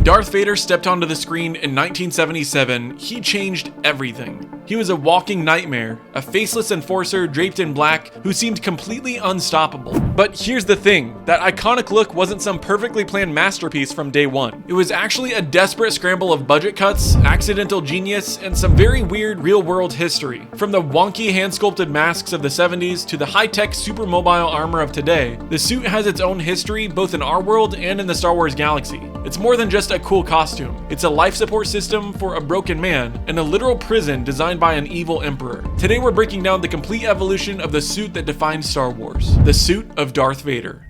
Darth Vader stepped onto the screen in 1977, he changed everything. He was a walking nightmare, a faceless enforcer draped in black who seemed completely unstoppable. But here's the thing, that iconic look wasn't some perfectly planned masterpiece from day one. It was actually a desperate scramble of budget cuts, accidental genius, and some very weird real-world history. From the wonky hand-sculpted masks of the 70s to the high-tech super mobile armor of today, the suit has its own history both in our world and in the Star Wars galaxy. It's more than just a cool costume. It's a life support system for a broken man and a literal prison designed by an evil emperor. Today we're breaking down the complete evolution of the suit that defines Star Wars, the suit of Darth Vader.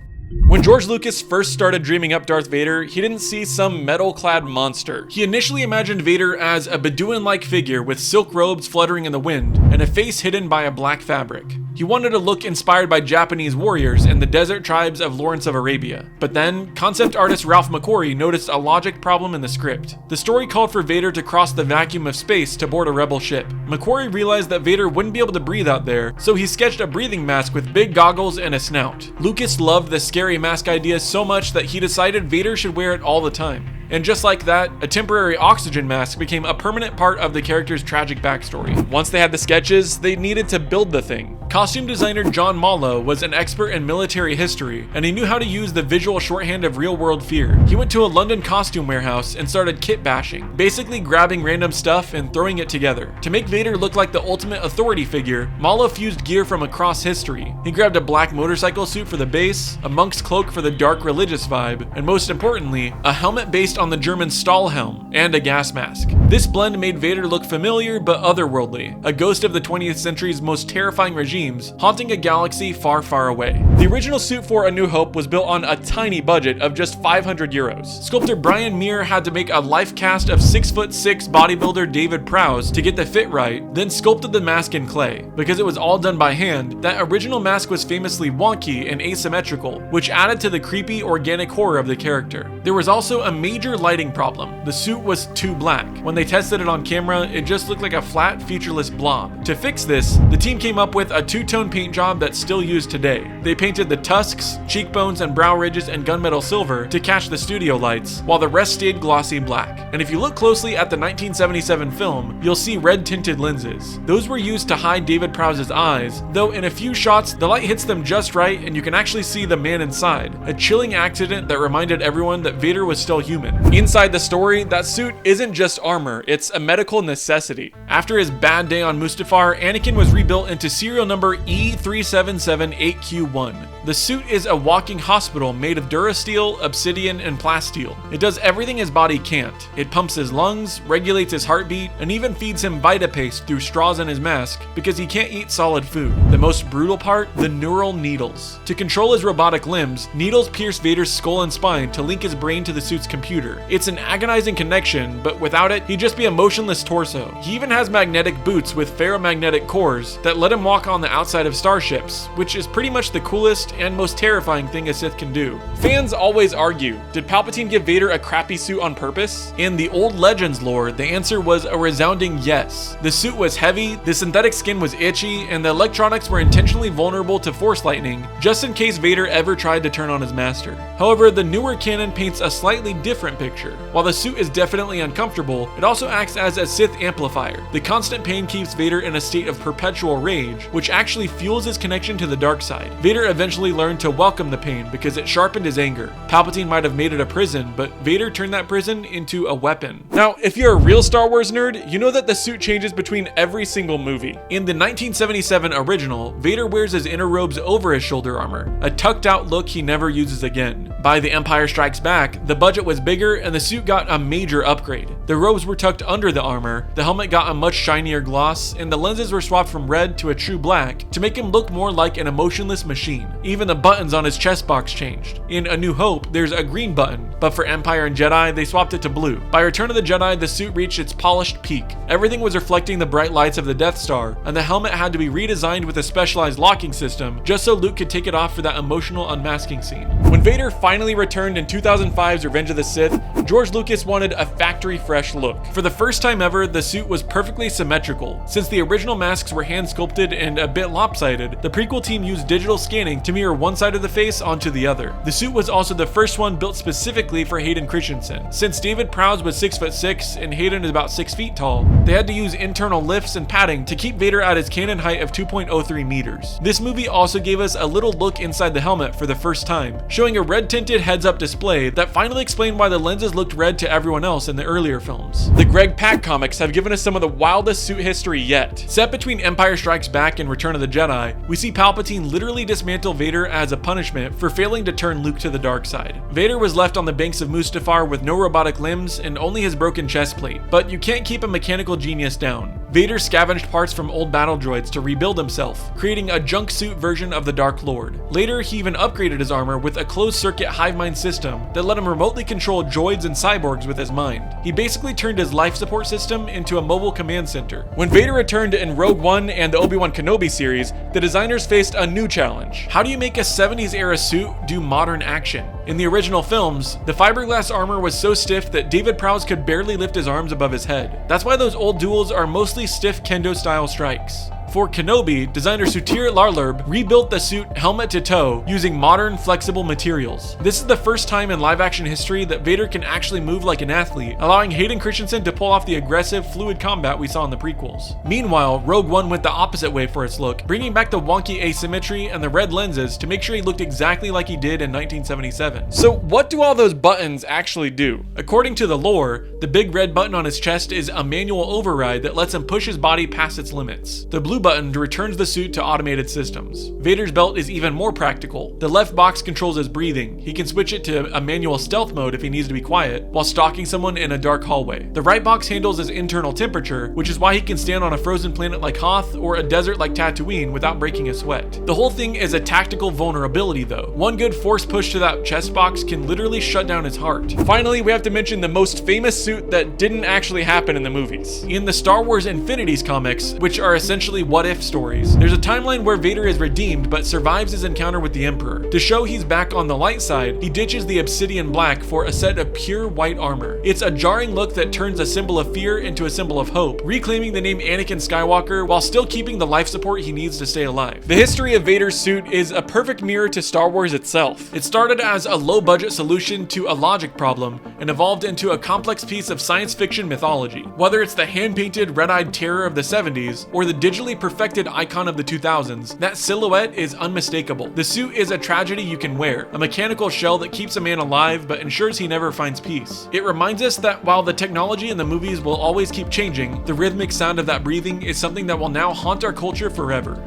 When George Lucas first started dreaming up Darth Vader, he didn't see some metal-clad monster. He initially imagined Vader as a Bedouin-like figure with silk robes fluttering in the wind and a face hidden by a black fabric. He wanted a look inspired by Japanese warriors and the desert tribes of Lawrence of Arabia. But then, concept artist Ralph McQuarrie noticed a logic problem in the script. The story called for Vader to cross the vacuum of space to board a rebel ship. McQuarrie realized that Vader wouldn't be able to breathe out there, so he sketched a breathing mask with big goggles and a snout. Lucas loved the scary mask idea so much that he decided Vader should wear it all the time. And just like that, a temporary oxygen mask became a permanent part of the character's tragic backstory. Once they had the sketches, they needed to build the thing. Costume designer John Mallow was an expert in military history, and he knew how to use the visual shorthand of real-world fear. He went to a London costume warehouse and started kit bashing, basically grabbing random stuff and throwing it together. To make Vader look like the ultimate authority figure, Mallow fused gear from across history. He grabbed a black motorcycle suit for the base, a monk's cloak for the dark religious vibe, and most importantly, a helmet based on the German Stahlhelm, and a gas mask. This blend made Vader look familiar but otherworldly, a ghost of the 20th century's most terrifying regimes, haunting a galaxy far, far away. The original suit for A New Hope was built on a tiny budget of just 500 euros. Sculptor Brian Muir had to make a life cast of 6'6" bodybuilder David Prowse to get the fit right, then sculpted the mask in clay. Because it was all done by hand, that original mask was famously wonky and asymmetrical, which added to the creepy, organic horror of the character. There was also a major lighting problem. The suit was too black. When they tested it on camera, it just looked like a flat, featureless blob. To fix this, the team came up with a two-tone paint job that's still used today. They painted the tusks, cheekbones, and brow ridges and gunmetal silver to catch the studio lights, while the rest stayed glossy black. And if you look closely at the 1977 film, you'll see red-tinted lenses. Those were used to hide David Prowse's eyes, though in a few shots, the light hits them just right and you can actually see the man inside. A chilling accident that reminded everyone that Vader was still human. Inside the story, that suit isn't just armor, it's a medical necessity. After his bad day on Mustafar, Anakin was rebuilt into serial number E3778Q1. The suit is a walking hospital made of Durasteel, obsidian, and plasteel. It does everything his body can't. It pumps his lungs, regulates his heartbeat, and even feeds him Vitapaste through straws in his mask because he can't eat solid food. The most brutal part? The neural needles. To control his robotic limbs, needles pierce Vader's skull and spine to link his brain to the suit's computer. It's an agonizing connection, but without it, he'd just be a motionless torso. He even has magnetic boots with ferromagnetic cores that let him walk on the outside of starships, which is pretty much the coolest and most terrifying thing a Sith can do. Fans always argue, did Palpatine give Vader a crappy suit on purpose? In the old Legends lore, the answer was a resounding yes. The suit was heavy, the synthetic skin was itchy, and the electronics were intentionally vulnerable to force lightning, just in case Vader ever tried to turn on his master. However, the newer canon paints a slightly different picture. While the suit is definitely uncomfortable, it also acts as a Sith amplifier. The constant pain keeps Vader in a state of perpetual rage, which actually fuels his connection to the dark side. Vader eventually learned to welcome the pain because it sharpened his anger. Palpatine might have made it a prison, but Vader turned that prison into a weapon. Now, if you're a real Star Wars nerd, you know that the suit changes between every single movie. In the 1977 original, Vader wears his inner robes over his shoulder armor, a tucked out look he never uses again. By The Empire Strikes Back, the budget was bigger and the suit got a major upgrade. The robes were tucked under the armor, the helmet got a much shinier gloss, and the lenses were swapped from red to a true black to make him look more like an emotionless machine. Even the buttons on his chest box changed. In A New Hope, there's a green button, but for Empire and Jedi, they swapped it to blue. By Return of the Jedi, the suit reached its polished peak. Everything was reflecting the bright lights of the Death Star, and the helmet had to be redesigned with a specialized locking system just so Luke could take it off for that emotional unmasking scene. When Vader finally returned in 2005's Revenge of the Sith, George Lucas wanted a factory-fresh look. For the first time ever, the suit was perfectly symmetrical. Since the original masks were hand-sculpted and a bit lopsided, the prequel team used digital scanning to mirror one side of the face onto the other. The suit was also the first one built specifically for Hayden Christensen. Since David Prowse was 6'6" and Hayden is about 6 feet tall, they had to use internal lifts and padding to keep Vader at his canon height of 2.03 meters. This movie also gave us a little look inside the helmet for the first time, showing a red tinted heads-up display that finally explained why the lenses looked red to everyone else in the earlier films. The Greg Pak comics have given us some of the wildest suit history yet. Set between Empire Strikes Back and Return of the Jedi, we see Palpatine literally dismantle Vader as a punishment for failing to turn Luke to the dark side. Vader was left on the banks of Mustafar with no robotic limbs and only his broken chest plate, but you can't keep a mechanical genius down. Vader scavenged parts from old battle droids to rebuild himself, creating a junk suit version of the Dark Lord. Later, he even upgraded his armor with a closed-circuit hive mind system that let him remotely control droids and cyborgs with his mind. He basically turned his life support system into a mobile command center. When Vader returned in Rogue One and the Obi-Wan Kenobi series, the designers faced a new challenge. How do you make a 70s era suit do modern action? In the original films, the fiberglass armor was so stiff that David Prowse could barely lift his arms above his head. That's why those old duels are mostly stiff kendo-style strikes. For Kenobi, designer Sutir Larlerb rebuilt the suit helmet to toe using modern, flexible materials. This is the first time in live-action history that Vader can actually move like an athlete, allowing Hayden Christensen to pull off the aggressive, fluid combat we saw in the prequels. Meanwhile, Rogue One went the opposite way for its look, bringing back the wonky asymmetry and the red lenses to make sure he looked exactly like he did in 1977. So what do all those buttons actually do? According to the lore, the big red button on his chest is a manual override that lets him push his body past its limits. The blue button returns the suit to automated systems. Vader's belt is even more practical. The left box controls his breathing. He can switch it to a manual stealth mode if he needs to be quiet, while stalking someone in a dark hallway. The right box handles his internal temperature, which is why he can stand on a frozen planet like Hoth or a desert like Tatooine without breaking a sweat. The whole thing is a tactical vulnerability though. One good force push to that chest box can literally shut down his heart. Finally, we have to mention the most famous suit that didn't actually happen in the movies. In the Star Wars Infinities comics, which are essentially what-if stories, there's a timeline where Vader is redeemed but survives his encounter with the Emperor. To show he's back on the light side, he ditches the obsidian black for a set of pure white armor. It's a jarring look that turns a symbol of fear into a symbol of hope, reclaiming the name Anakin Skywalker while still keeping the life support he needs to stay alive. The history of Vader's suit is a perfect mirror to Star Wars itself. It started as a low-budget solution to a logic problem and evolved into a complex piece of science fiction mythology. Whether it's the hand-painted red-eyed terror of the 70s or the digitally perfected icon of the 2000s, that silhouette is unmistakable. The suit is a tragedy you can wear, a mechanical shell that keeps a man alive but ensures he never finds peace. It reminds us that while the technology in the movies will always keep changing, the rhythmic sound of that breathing is something that will now haunt our culture forever.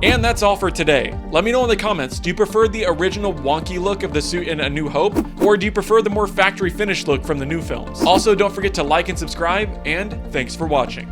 And that's all for today. Let me know in the comments, do you prefer the original wonky look of the suit in A New Hope, or do you prefer the more factory finished look from the new films? Also, don't forget to like and subscribe, and thanks for watching.